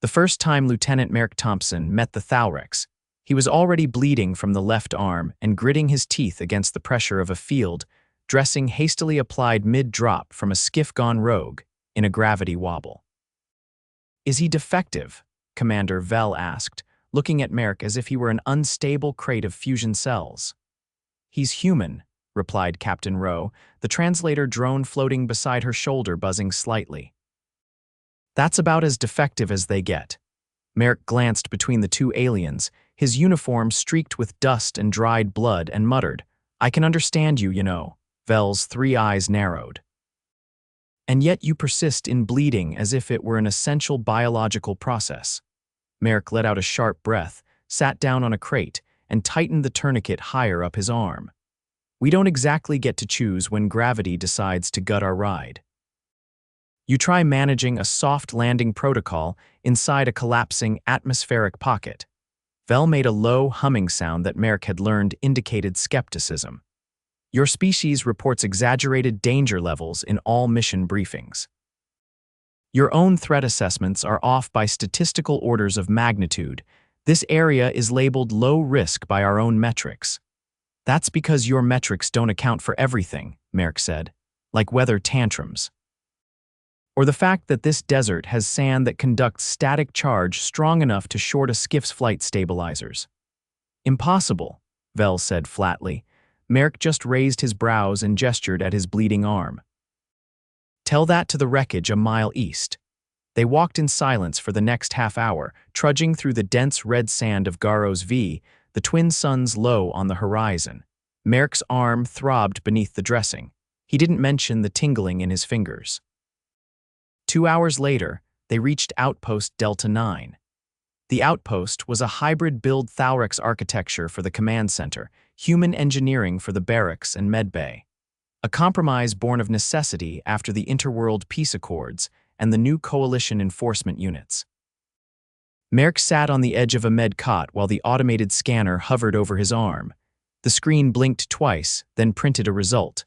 The first time Lieutenant Marek Thompson met the Thalrex, he was already bleeding from the left arm and gritting his teeth against the pressure of a field dressing hastily applied mid-drop from a skiff gone rogue in a gravity wobble. "Is he defective?" Commander Vel asked, looking at Marek as if he were an unstable crate of fusion cells. "He's human," replied Captain Rowe, the translator drone floating beside her shoulder buzzing slightly. "That's about as defective as they get." Marek glanced between the two aliens, his uniform streaked with dust and dried blood, and muttered, "I can understand you, you know." Vel's 3 eyes narrowed. "And yet you persist in bleeding as if it were an essential biological process." Marek let out a sharp breath, sat down on a crate, and tightened the tourniquet higher up his arm. "We don't exactly get to choose when gravity decides to gut our ride. You try managing a soft landing protocol inside a collapsing atmospheric pocket." Vel made a low, humming sound that Marek had learned indicated skepticism. "Your species reports exaggerated danger levels in all mission briefings. Your own threat assessments are off by statistical orders of magnitude. This area is labeled low risk by our own metrics." "That's because your metrics don't account for everything," Marek said, "like weather tantrums. Or the fact that this desert has sand that conducts static charge strong enough to short a skiff's flight stabilizers." "Impossible," Vel said flatly. Marek just raised his brows and gestured at his bleeding arm. "Tell that to the wreckage a mile east." They walked in silence for the next half hour, trudging through the dense red sand of Garo's V, the twin suns low on the horizon. Marek's arm throbbed beneath the dressing. He didn't mention the tingling in his fingers. 2 hours later, they reached Outpost Delta 9. The outpost was a hybrid-build Thalrex architecture for the command center, human engineering for the barracks and medbay. A compromise born of necessity after the interworld peace accords and the new coalition enforcement units. Marek sat on the edge of a med cot while the automated scanner hovered over his arm. The screen blinked twice, then printed a result.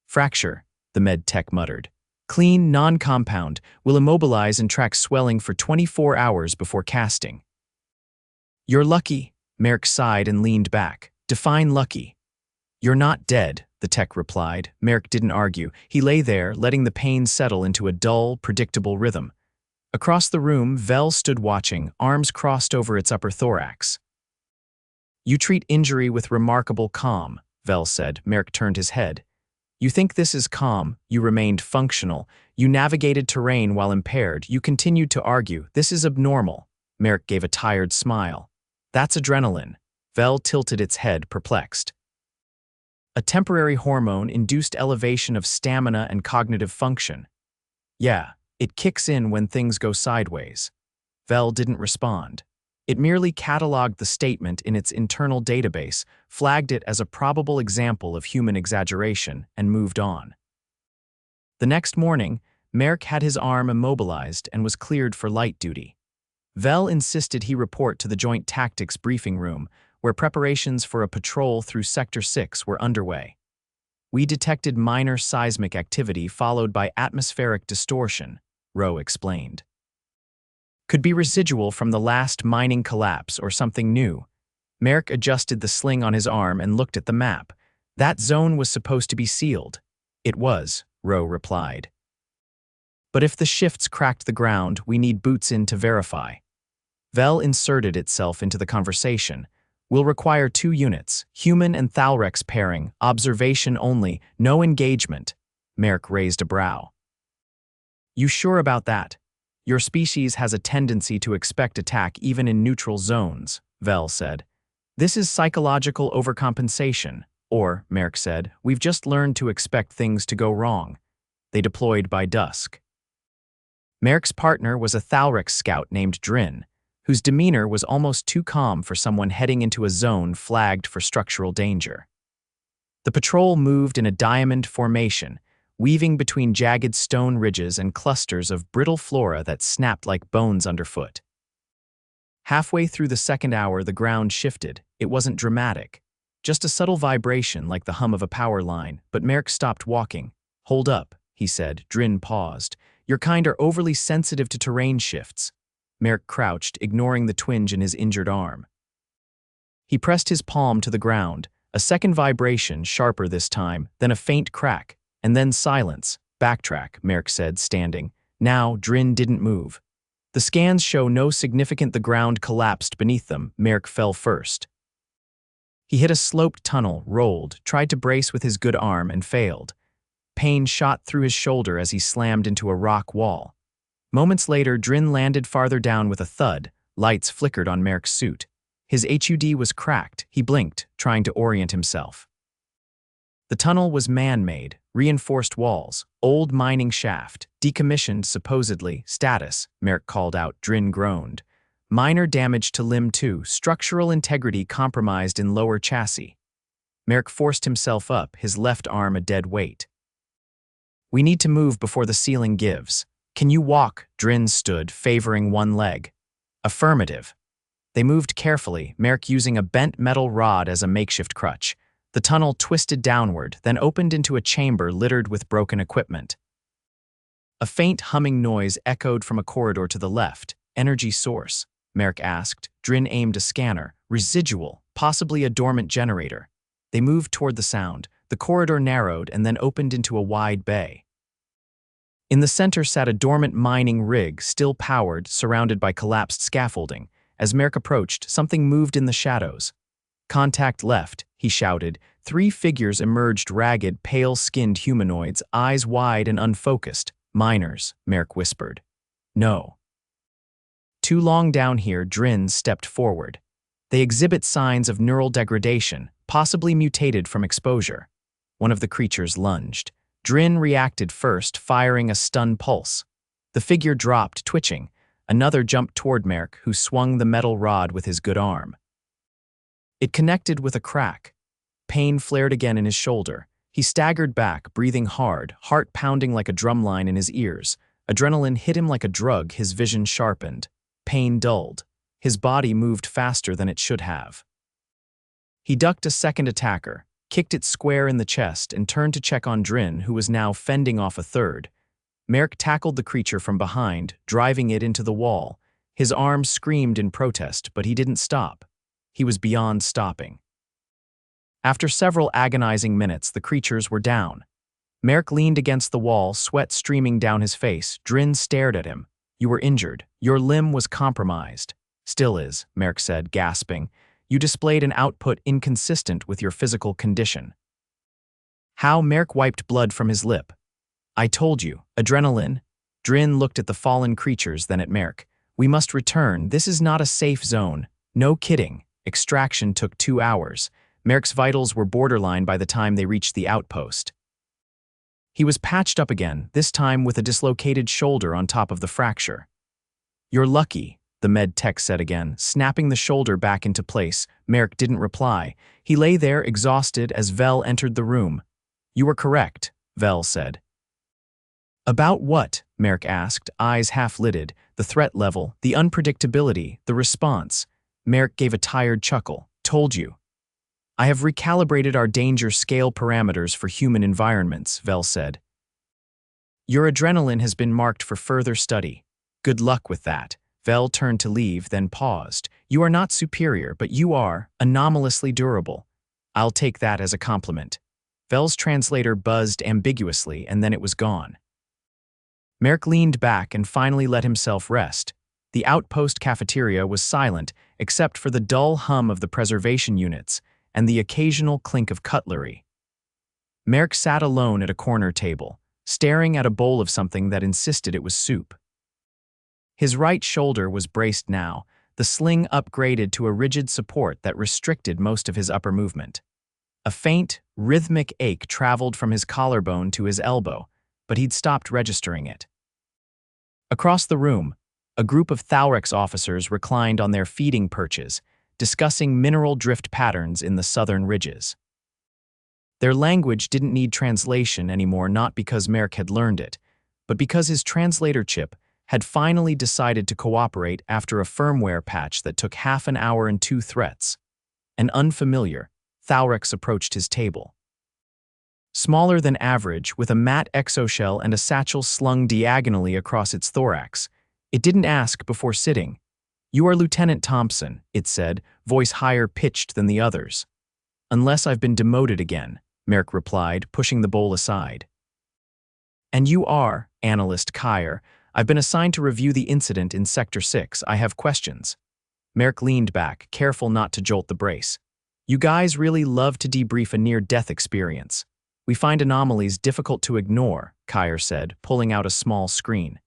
"Fracture," the med tech muttered. "Clean, non-compound, will immobilize and track swelling for 24 hours before casting." "You're lucky," Marek sighed and leaned back. "Define lucky." "You're not dead," the tech replied. Marek didn't argue. He lay there, letting the pain settle into a dull, predictable rhythm. Across the room, Vel stood watching, arms crossed over its upper thorax. "You treat injury with remarkable calm," Vel said. Marek turned his head. "You think this is calm, you remained functional, you navigated terrain while impaired, you continued to argue, this is abnormal." Marek gave a tired smile. "That's adrenaline." Vel tilted its head, perplexed. "A temporary hormone-induced elevation of stamina and cognitive function. Yeah, it kicks in when things go sideways." Vel didn't respond. It merely cataloged the statement in its internal database, flagged it as a probable example of human exaggeration, and moved on. The next morning, Marek had his arm immobilized and was cleared for light duty. Vel insisted he report to the Joint Tactics briefing room, where preparations for a patrol through Sector 6 were underway. "We detected minor seismic activity followed by atmospheric distortion," Rowe explained. "Could be residual from the last mining collapse or something new." Marek adjusted the sling on his arm and looked at the map. "That zone was supposed to be sealed." "It was," Rowe replied. "But if the shifts cracked the ground, we need boots in to verify." Vel inserted itself into the conversation. "We'll require 2 units, human and Thalrex pairing, observation only, no engagement." Marek raised a brow. "You sure about that? Your species has a tendency to expect attack even in neutral zones," Vel said. "This is psychological overcompensation, or," Marek said, "we've just learned to expect things to go wrong." They deployed by dusk. Marek's partner was a Thalrex scout named Drin, whose demeanor was almost too calm for someone heading into a zone flagged for structural danger. The patrol moved in a diamond formation, weaving between jagged stone ridges and clusters of brittle flora that snapped like bones underfoot. Halfway through the second hour, the ground shifted. It wasn't dramatic, just a subtle vibration like the hum of a power line, but Marek stopped walking. "Hold up," he said. Drin paused. "Your kind are overly sensitive to terrain shifts." Merrick crouched, ignoring the twinge in his injured arm. He pressed his palm to the ground, a second vibration, sharper this time, then a faint crack, and then silence. Backtrack, Merrick said, standing. Now, Drin didn't move. The scans show no significant. The ground collapsed beneath them. Merrick fell first. He hit a sloped tunnel, rolled, tried to brace with his good arm, and failed. Pain shot through his shoulder as he slammed into a rock wall. Moments later, Drin landed farther down with a thud. Lights flickered on Merrick's suit. His HUD was cracked. He blinked, trying to orient himself. The tunnel was man-made, reinforced walls, old mining shaft, decommissioned supposedly, status, Merrick called out. Drin groaned. Minor damage to limb 2, structural integrity compromised in lower chassis. Merrick forced himself up, his left arm a dead weight. We need to move before the ceiling gives. Can you walk? Drin stood, favoring one leg. Affirmative. They moved carefully, Merrick using a bent metal rod as a makeshift crutch. The tunnel twisted downward, then opened into a chamber littered with broken equipment. A faint humming noise echoed from a corridor to the left. Energy source, Merrick asked. Drin aimed a scanner. Residual, possibly a dormant generator. They moved toward the sound. The corridor narrowed and then opened into a wide bay. In the center sat a dormant mining rig, still powered, surrounded by collapsed scaffolding. As Merrick approached, something moved in the shadows. Contact left, he shouted. 3 figures emerged, ragged, pale-skinned humanoids, eyes wide and unfocused. Miners, Merrick whispered. No. Too long down here, Drin stepped forward. They exhibit signs of neural degradation, possibly mutated from exposure. One of the creatures lunged. Drin reacted first, firing a stun pulse. The figure dropped, twitching. Another jumped toward Merrick, who swung the metal rod with his good arm. It connected with a crack. Pain flared again in his shoulder. He staggered back, breathing hard, heart pounding like a drumline in his ears. Adrenaline hit him like a drug, his vision sharpened. Pain dulled. His body moved faster than it should have. He ducked a second attacker, kicked it square in the chest, and turned to check on Drin, who was now fending off a third. Merrick tackled the creature from behind, driving it into the wall. His arm screamed in protest, but he didn't stop. He was beyond stopping. After several agonizing minutes, the creatures were down. Merrick leaned against the wall, sweat streaming down his face. Drin stared at him. You were injured. Your limb was compromised. Still is, Merrick said, gasping. You displayed an output inconsistent with your physical condition. How? Merrick wiped blood from his lip. I told you, adrenaline. Drin looked at the fallen creatures, then at Merrick. We must return. This is not a safe zone. No kidding. Extraction took 2 hours. Merrick's vitals were borderline by the time they reached the outpost. He was patched up again, this time with a dislocated shoulder on top of the fracture. You're lucky, the med tech said again, snapping the shoulder back into place. Merrick didn't reply. He lay there, exhausted, as Vel entered the room. You were correct, Vel said. About what? Merrick asked, eyes half-lidded. The threat level, the unpredictability, the response. Merrick gave a tired chuckle. Told you. I have recalibrated our danger scale parameters for human environments, Vel said. Your adrenaline has been marked for further study. Good luck with that. Vel turned to leave, then paused. You are not superior, but you are anomalously durable. I'll take that as a compliment. Vel's translator buzzed ambiguously, and then it was gone. Merrick leaned back and finally let himself rest. The outpost cafeteria was silent, except for the dull hum of the preservation units and the occasional clink of cutlery. Merrick sat alone at a corner table, staring at a bowl of something that insisted it was soup. His right shoulder was braced now, the sling upgraded to a rigid support that restricted most of his upper movement. A faint, rhythmic ache traveled from his collarbone to his elbow, but he'd stopped registering it. Across the room, a group of Thalrex officers reclined on their feeding perches, discussing mineral drift patterns in the southern ridges. Their language didn't need translation anymore, not because Merrick had learned it, but because his translator chip had finally decided to cooperate after a firmware patch that took half an hour and 2 threats. An unfamiliar, Thalrex approached his table. Smaller than average, with a matte exoshell and a satchel slung diagonally across its thorax, it didn't ask before sitting, You are Lieutenant Thompson, it said, voice higher pitched than the others. Unless I've been demoted again, Marek replied, pushing the bowl aside. And you are, Analyst Kyer. I've been assigned to review the incident in Sector 6. I have questions. Marek leaned back, careful not to jolt the brace. You guys really love to debrief a near-death experience. We find anomalies difficult to ignore, Kyer said, pulling out a small screen.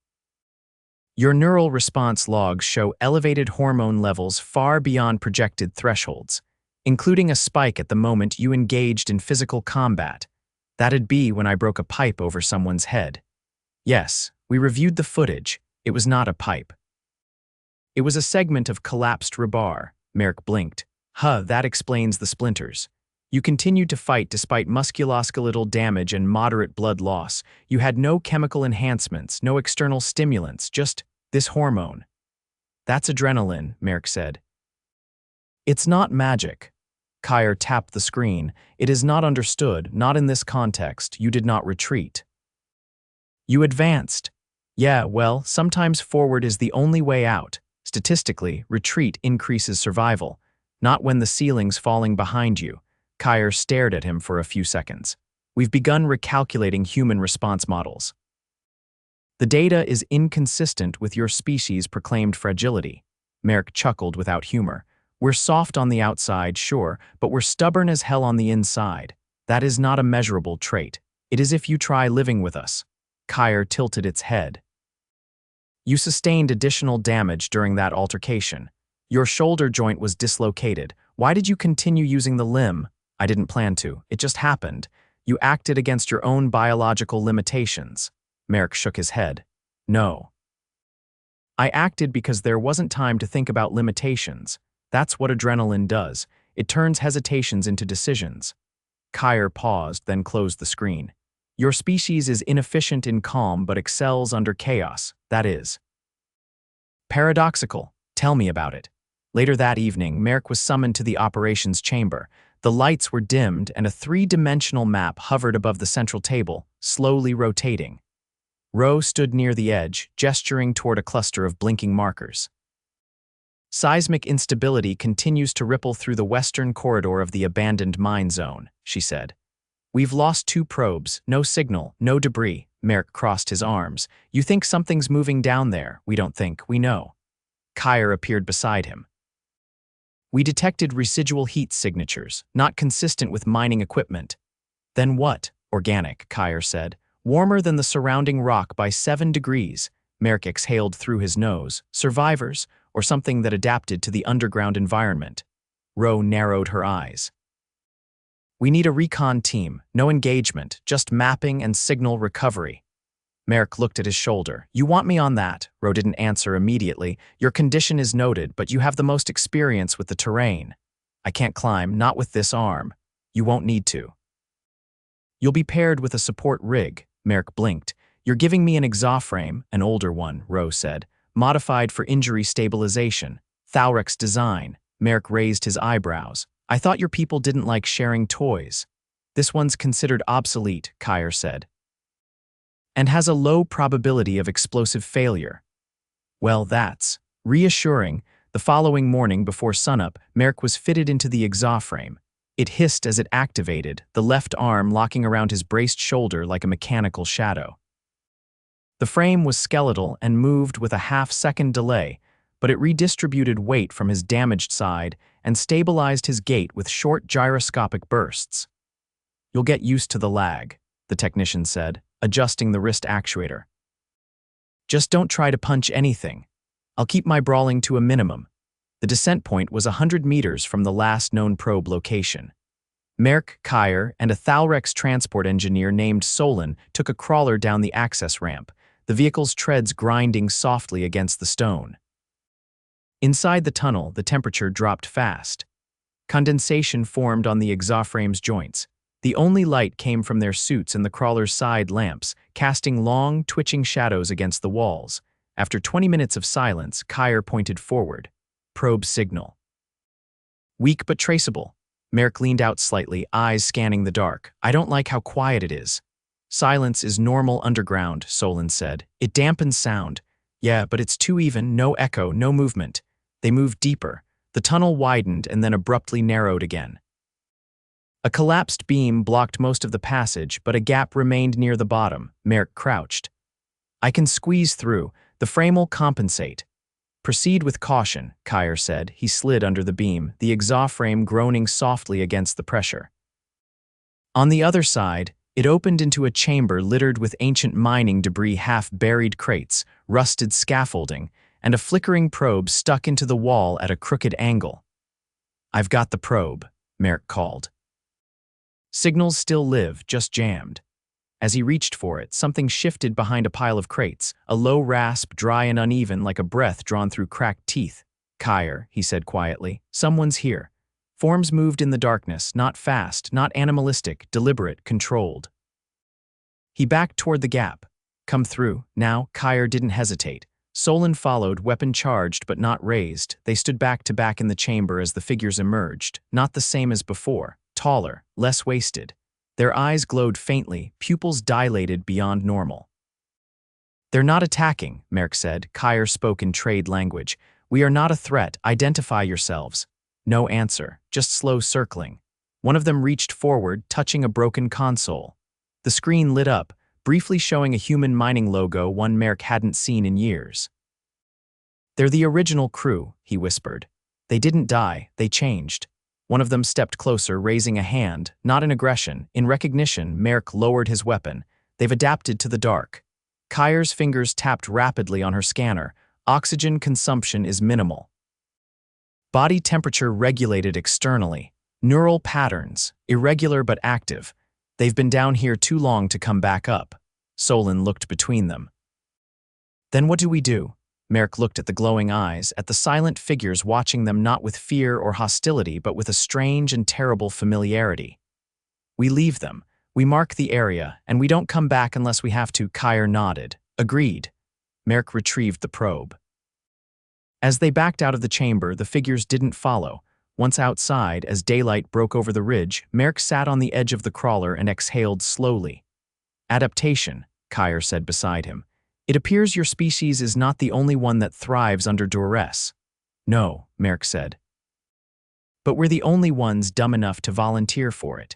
Your neural response logs show elevated hormone levels far beyond projected thresholds, including a spike at the moment you engaged in physical combat. That'd be when I broke a pipe over someone's head. Yes, we reviewed the footage. It was not a pipe. It was a segment of collapsed rebar, Marek blinked. That explains the splinters. You continued to fight despite musculoskeletal damage and moderate blood loss. You had no chemical enhancements, no external stimulants, just this hormone. That's adrenaline, Marek said. It's not magic. Kyer tapped the screen. It is not understood, not in this context. You did not retreat. You advanced. Yeah, well, sometimes forward is the only way out. Statistically, retreat increases survival, not when the ceiling's falling behind you. Kyer stared at him for a few seconds. We've begun recalculating human response models. The data is inconsistent with your species' proclaimed fragility. Marek chuckled without humor. We're soft on the outside, sure, but we're stubborn as hell on the inside. That is not a measurable trait. It is if you try living with us. Kyer tilted its head. You sustained additional damage during that altercation. Your shoulder joint was dislocated. Why did you continue using the limb? I didn't plan to. It just happened. You acted against your own biological limitations. Marek shook his head. No. I acted because there wasn't time to think about limitations. That's what adrenaline does. It turns hesitations into decisions. Kyer paused, then closed the screen. Your species is inefficient in calm but excels under chaos. That is paradoxical. Tell me about it. Later that evening, Marek was summoned to the operations chamber. The lights were dimmed and a three-dimensional map hovered above the central table, slowly rotating. Ro stood near the edge, gesturing toward a cluster of blinking markers. Seismic instability continues to ripple through the western corridor of the abandoned mine zone, she said. We've lost 2 probes, no signal, no debris. Marek crossed his arms. You think something's moving down there. We don't think, we know. Kyer appeared beside him. We detected residual heat signatures, not consistent with mining equipment. Then what? Organic, Kyer said. Warmer than the surrounding rock by 7 degrees. Marek exhaled through his nose. Survivors, or something that adapted to the underground environment. Ro narrowed her eyes. We need a recon team, no engagement, just mapping and signal recovery. Marek looked at his shoulder. You want me on that? Ro didn't answer immediately. Your condition is noted, but you have the most experience with the terrain. I can't climb, not with this arm. You won't need to. You'll be paired with a support rig, Marek blinked. You're giving me an exoframe, an older one, Ro said, modified for injury stabilization. Thalrex design. Marek raised his eyebrows. I thought your people didn't like sharing toys. This one's considered obsolete, Kyer said, and has a low probability of explosive failure. Well, that's reassuring. The following morning before sunup, Marek was fitted into the exoframe. It hissed as it activated, the left arm locking around his braced shoulder like a mechanical shadow. The frame was skeletal and moved with a half-second delay, but it redistributed weight from his damaged side and stabilized his gait with short gyroscopic bursts. You'll get used to the lag, the technician said, adjusting the wrist actuator. Just don't try to punch anything. I'll keep my brawling to a minimum. The descent point was 100 meters from the last known probe location. Marek, Kyer, and a Thalrex transport engineer named Solon took a crawler down the access ramp, the vehicle's treads grinding softly against the stone. Inside the tunnel, the temperature dropped fast. Condensation formed on the exoframe's joints. The only light came from their suits and the crawler's side lamps, casting long, twitching shadows against the walls. After 20 minutes of silence, Kyer pointed forward. Probe signal. Weak but traceable. Marek leaned out slightly, eyes scanning the dark. I don't like how quiet it is. Silence is normal underground, Solon said. It dampens sound. Yeah, but it's too even, no echo, no movement. They moved deeper. The tunnel widened and then abruptly narrowed again. A collapsed beam blocked most of the passage, but a gap remained near the bottom. Marek crouched. I can squeeze through. The frame will compensate. Proceed with caution, Kyer said. He slid under the beam, the exhaust frame groaning softly against the pressure. On the other side, it opened into a chamber littered with ancient mining debris, half-buried crates, rusted scaffolding, and a flickering probe stuck into the wall at a crooked angle. I've got the probe, Marek called. Signals still live, just jammed. As he reached for it, something shifted behind a pile of crates, a low rasp, dry and uneven like a breath drawn through cracked teeth. Kyer, he said quietly, someone's here. Forms moved in the darkness, not fast, not animalistic, deliberate, controlled. He backed toward the gap. Come through. Now, Kyer didn't hesitate. Solon followed, weapon charged but not raised. They stood back to back in the chamber as the figures emerged, not the same as before, taller, less wasted. Their eyes glowed faintly, pupils dilated beyond normal. They're not attacking, Marek said. Kyer spoke in trade language. We are not a threat. Identify yourselves. No answer, just slow circling. One of them reached forward, touching a broken console. The screen lit up, briefly showing a human mining logo, one Marek hadn't seen in years. They're the original crew, he whispered. They didn't die, they changed. One of them stepped closer, raising a hand, not in aggression. In recognition, Marek lowered his weapon. They've adapted to the dark. Kyer's fingers tapped rapidly on her scanner. Oxygen consumption is minimal. Body temperature regulated externally. Neural patterns, irregular but active. They've been down here too long to come back up. Solon looked between them. Then what do we do? Marek looked at the glowing eyes, at the silent figures watching them not with fear or hostility but with a strange and terrible familiarity. We leave them, we mark the area, and we don't come back unless we have to. Kyer nodded. Agreed. Marek retrieved the probe. As they backed out of the chamber, the figures didn't follow. Once outside, as daylight broke over the ridge, Marek sat on the edge of the crawler and exhaled slowly. Adaptation, Kyer said beside him. It appears your species is not the only one that thrives under duress. No, Marek said. But we're the only ones dumb enough to volunteer for it.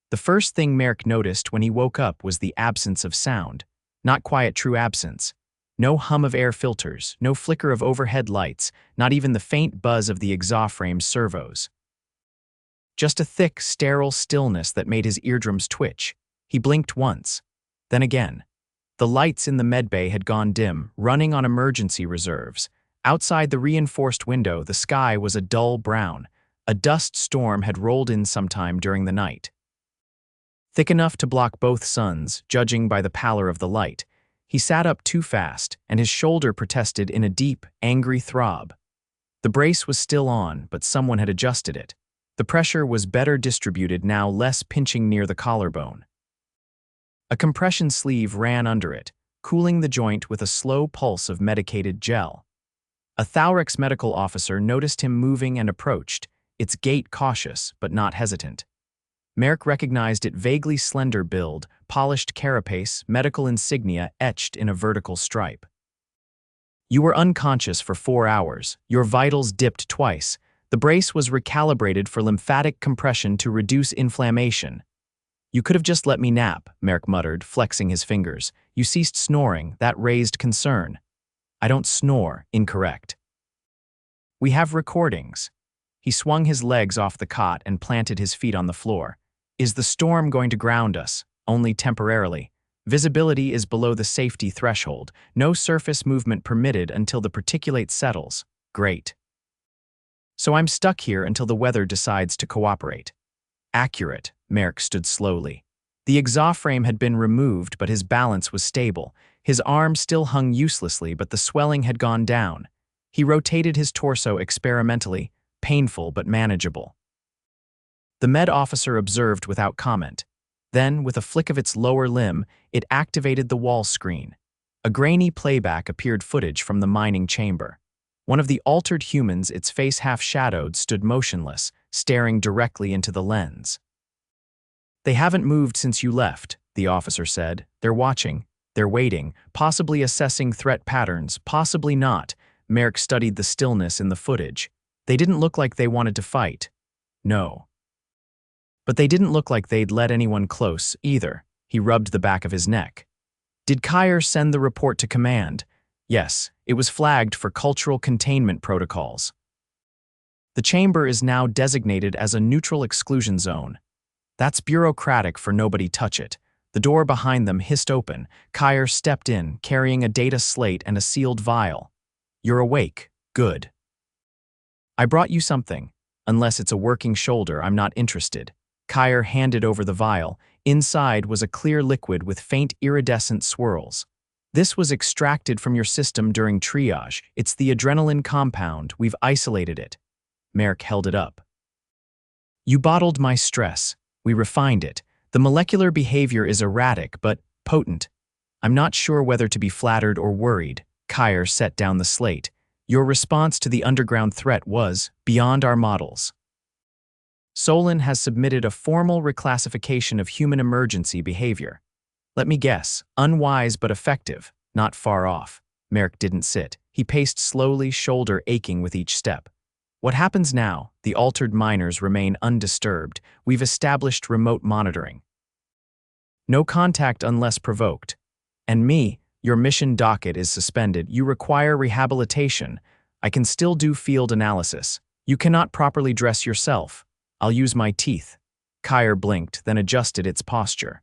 The first thing Marek noticed when he woke up was the absence of sound. Not quiet, true absence. No hum of air filters, no flicker of overhead lights, not even the faint buzz of the exhaust frame's servos. Just a thick, sterile stillness that made his eardrums twitch. He blinked once, then again. The lights in the medbay had gone dim, running on emergency reserves. Outside the reinforced window, the sky was a dull brown. A dust storm had rolled in sometime during the night. Thick enough to block both suns, judging by the pallor of the light. He sat up too fast, and his shoulder protested in a deep, angry throb. The brace was still on, but someone had adjusted it. The pressure was better distributed now, less pinching near the collarbone. A compression sleeve ran under it, cooling the joint with a slow pulse of medicated gel. A Thalrex medical officer noticed him moving and approached, its gait cautious but not hesitant. Marek recognized it vaguely slender build, polished carapace, medical insignia etched in a vertical stripe. You were unconscious for 4 hours. Your vitals dipped twice. The brace was recalibrated for lymphatic compression to reduce inflammation. You could have just let me nap, Marek muttered, flexing his fingers. You ceased snoring. That raised concern. I don't snore. Incorrect. We have recordings. He swung his legs off the cot and planted his feet on the floor. Is the storm going to ground us? Only temporarily. Visibility is below the safety threshold. No surface movement permitted until the particulate settles. Great. So I'm stuck here until the weather decides to cooperate. Accurate. Marek stood slowly. The exhaust frame had been removed, but his balance was stable. His arm still hung uselessly, but the swelling had gone down. He rotated his torso experimentally, painful but manageable. The med officer observed without comment. Then, with a flick of its lower limb, it activated the wall screen. A grainy playback appeared footage from the mining chamber. One of the altered humans, its face half-shadowed, stood motionless, staring directly into the lens. They haven't moved since you left, the officer said. They're watching. They're waiting, possibly assessing threat patterns, possibly not. Marek studied the stillness in the footage. They didn't look like they wanted to fight. No. But they didn't look like they'd let anyone close, either. He rubbed the back of his neck. Did Kyer send the report to command? Yes, it was flagged for cultural containment protocols. The chamber is now designated as a neutral exclusion zone. That's bureaucratic for nobody touch it. The door behind them hissed open. Kyer stepped in, carrying a data slate and a sealed vial. You're awake. Good. I brought you something. Unless it's a working shoulder, I'm not interested. Kyer handed over the vial. Inside was a clear liquid with faint iridescent swirls. This was extracted from your system during triage. It's the adrenaline compound. We've isolated it. Marek held it up. You bottled my stress. We refined it. The molecular behavior is erratic, but potent. I'm not sure whether to be flattered or worried. Kyer set down the slate. Your response to the underground threat was beyond our models. Solon has submitted a formal reclassification of human emergency behavior. Let me guess, unwise but effective, not far off. Marek didn't sit. He paced slowly, shoulder aching with each step. What happens now? The altered miners remain undisturbed. We've established remote monitoring. No contact unless provoked. And me, your mission docket is suspended. You require rehabilitation. I can still do field analysis. You cannot properly dress yourself. I'll use my teeth. Kyer blinked, then adjusted its posture.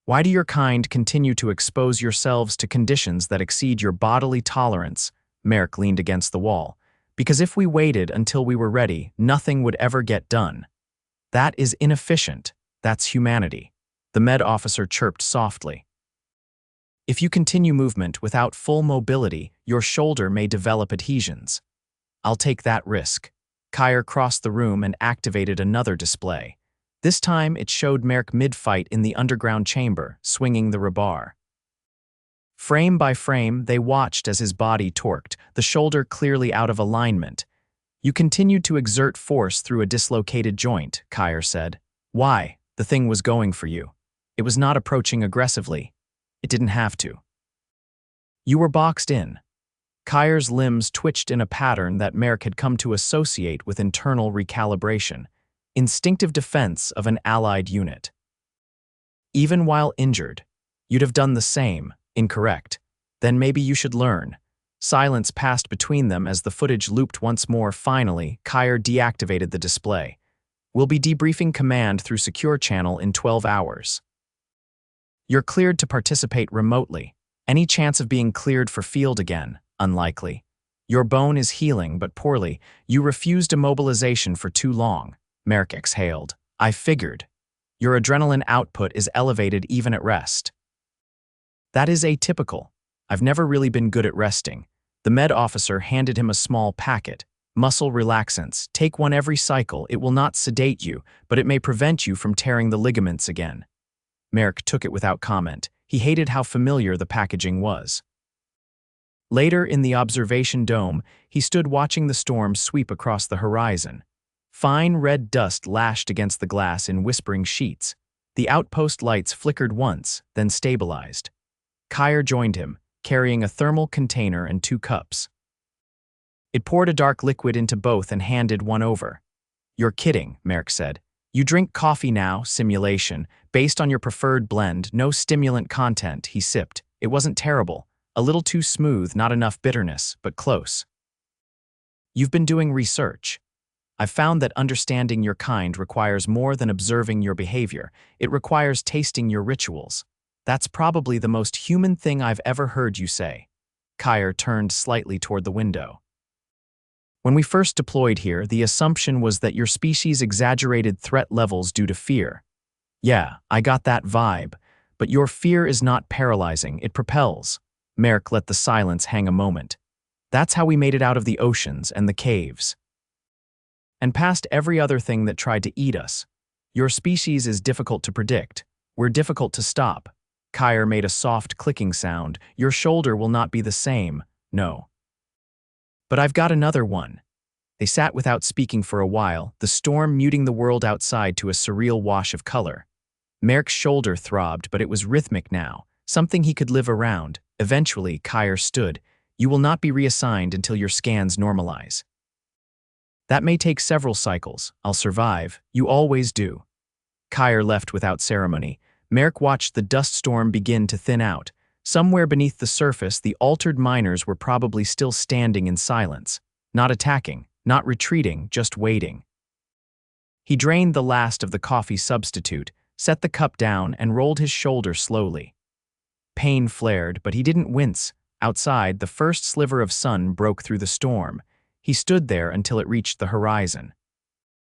Why do your kind continue to expose yourselves to conditions that exceed your bodily tolerance? Marek leaned against the wall. Because if we waited until we were ready, nothing would ever get done. That is inefficient. That's humanity. The med officer chirped softly. If you continue movement without full mobility, your shoulder may develop adhesions. I'll take that risk. Kyer crossed the room and activated another display. This time it showed Marek mid-fight in the underground chamber, swinging the rebar. Frame by frame, they watched as his body torqued, the shoulder clearly out of alignment. You continued to exert force through a dislocated joint, Kyer said. Why? The thing was going for you. It was not approaching aggressively. It didn't have to. You were boxed in. Kyer's limbs twitched in a pattern that Marek had come to associate with internal recalibration, instinctive defense of an allied unit. Even while injured, you'd have done the same. Incorrect. Then maybe you should learn. Silence passed between them as the footage looped once more. Finally, Kyer deactivated the display. We'll be debriefing command through secure channel in 12 hours. You're cleared to participate remotely. Any chance of being cleared for field again? Unlikely. Your bone is healing, but poorly. You refused immobilization for too long. Marek exhaled. I figured. Your adrenaline output is elevated even at rest. That is atypical. I've never really been good at resting. The med officer handed him a small packet. Muscle relaxants. Take one every cycle. It will not sedate you, but it may prevent you from tearing the ligaments again. Marek took it without comment. He hated how familiar the packaging was. Later, in the observation dome, he stood watching the storm sweep across the horizon. Fine red dust lashed against the glass in whispering sheets. The outpost lights flickered once, then stabilized. Kyer joined him, carrying a thermal container and 2 cups. It poured a dark liquid into both and handed one over. You're kidding, Marek said. You drink coffee now, simulation, based on your preferred blend, no stimulant content, he sipped. It wasn't terrible. A little too smooth, not enough bitterness, but close. You've been doing research. I've found that understanding your kind requires more than observing your behavior. It requires tasting your rituals. That's probably the most human thing I've ever heard you say. Kyer turned slightly toward the window. When we first deployed here, the assumption was that your species exaggerated threat levels due to fear. Yeah, I got that vibe. But your fear is not paralyzing, it propels. Marek let the silence hang a moment. That's how we made it out of the oceans and the caves. And past every other thing that tried to eat us. Your species is difficult to predict. We're difficult to stop. Kyer made a soft clicking sound. Your shoulder will not be the same. No. But I've got another one. They sat without speaking for a while, the storm muting the world outside to a surreal wash of color. Marek's shoulder throbbed, but it was rhythmic now, something he could live around. Eventually, Kyer stood. You will not be reassigned until your scans normalize. That may take several cycles. I'll survive. You always do. Kyer left without ceremony. Merrick watched the dust storm begin to thin out. Somewhere beneath the surface, the altered miners were probably still standing in silence. Not attacking, not retreating, just waiting. He drained the last of the coffee substitute, set the cup down, and rolled his shoulder slowly. Pain flared, but he didn't wince. Outside, the first sliver of sun broke through the storm. He stood there until it reached the horizon.